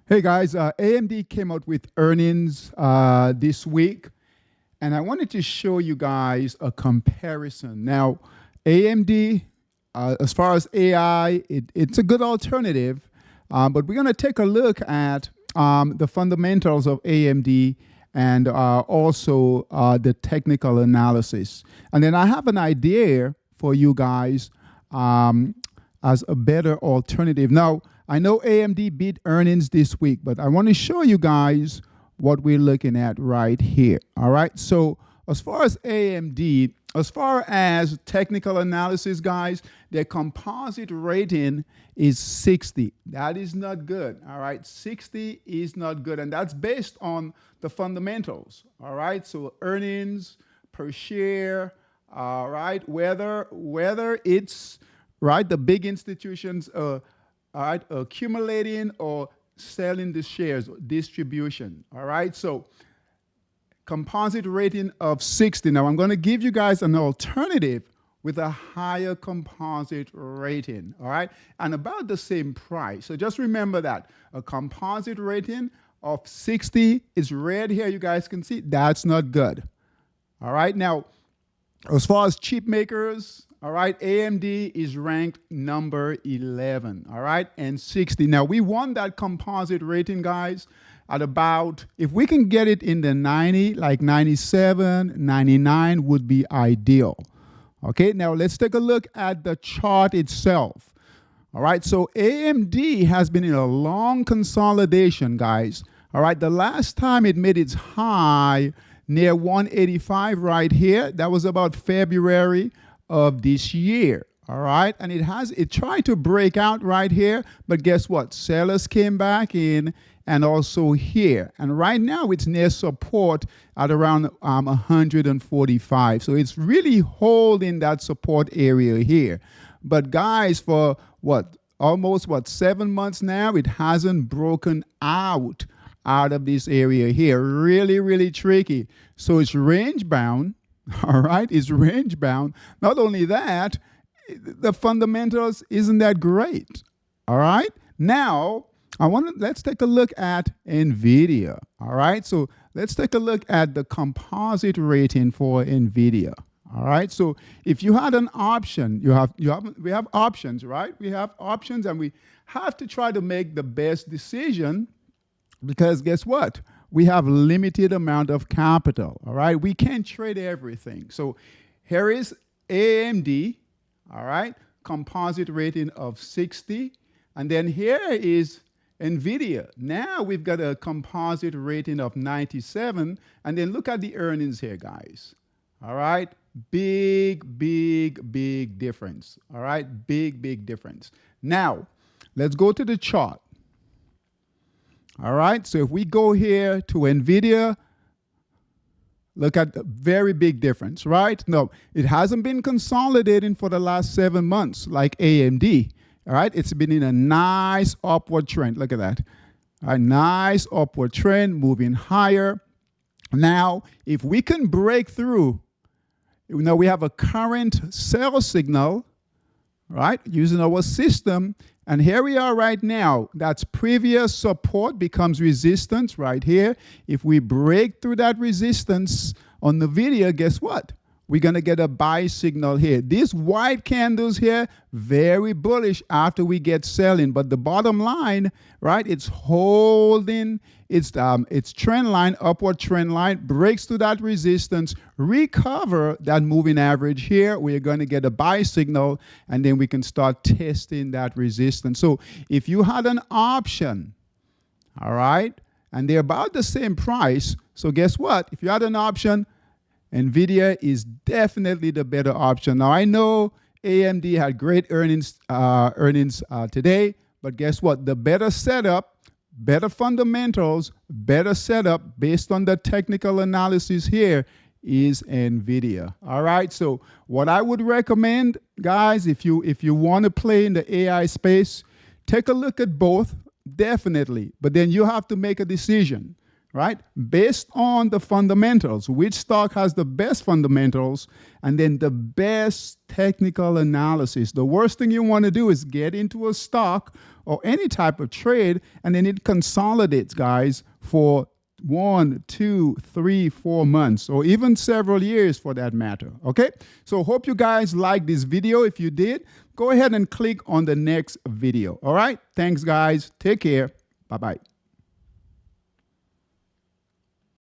Hey guys, AMD came out with earnings this week, and I wanted to show you guys a comparison. Now, AMD, as far as AI, it's a good alternative, but we're going to take a look at the fundamentals of AMD and also the technical analysis. And then I have an idea for you guys as a better alternative. Now, I know AMD beat earnings this week, but I want to show you guys what we're looking at right here. All right. So as far as AMD, as far as technical analysis, guys, their composite rating is 60. That is not good. All right. 60 is not good. And that's based on the fundamentals. All right. So earnings per share. All right. Whether it's right, the big institutions all right, accumulating or selling the shares, distribution. All right, so composite rating of 60. Now I'm going to give you guys an alternative with a higher composite rating. All right, and about the same price. So just remember that a composite rating of 60 is red here. You guys can see that's not good. All right, now as far as chip makers, all right, AMD is ranked number 11, all right, and 60. Now, we want that composite rating, guys, at about, if we can get it in the 90, like 97, 99 would be ideal. Okay, now let's take a look at the chart itself. All right, so AMD has been in a long consolidation, guys. All right, the last time it made its high near 185 right here, that was about February of this year. All right, and it tried to break out right here, but guess what? Sellers came back in and also here, and right now it's near support at around 145. So it's really holding that support area here. But guys, for almost 7 months now, it hasn't broken out of this area here. Really tricky. So it's range bound. All right, it's range bound. Not only that, the fundamentals isn't that great. All right, now let's take a look at NVIDIA. All right, so let's take a look at the composite rating for NVIDIA. All right, so if you had an option, we have options, right? We have options, and we have to try to make the best decision, because guess what? We have limited amount of capital, all right? We can't trade everything. So here is AMD, all right? Composite rating of 60. And then here is NVIDIA. Now we've got a composite rating of 97. And then look at the earnings here, guys. All right? Big difference, all right? Big difference. Now, let's go to the chart. All right, so if we go here to NVIDIA, look at the very big difference, right? No, it hasn't been consolidating for the last 7 months like AMD. All right, it's been in a nice upward trend. Look at that. A nice upward trend moving higher. Now, if we can break through, we have a current sell signal, right, using our system. And here we are right now. That's previous support becomes resistance right here. If we break through that resistance on the video, guess what? We're going to get a buy signal here. These white candles here, very bullish after we get selling. But the bottom line, right, it's holding its trend line, upward trend line, breaks through that resistance, recover that moving average here. We're going to get a buy signal, and then we can start testing that resistance. So if you had an option, all right, and they're about the same price, so guess what? If you had an option, NVIDIA is definitely the better option. Now, I know AMD had great earnings today, but guess what? The better setup, better fundamentals, better setup based on the technical analysis here is NVIDIA. All right, so what I would recommend, guys, if you want to play in the AI space, take a look at both, definitely. But then you have to make a decision. right? Based on the fundamentals, which stock has the best fundamentals, and then the best technical analysis. The worst thing you want to do is get into a stock or any type of trade, and then it consolidates, guys, for 1, 2, 3, 4 months, or even several years for that matter. Okay, so hope you guys liked this video. If you did, go ahead and click on the next video. All right, thanks guys, take care, bye-bye.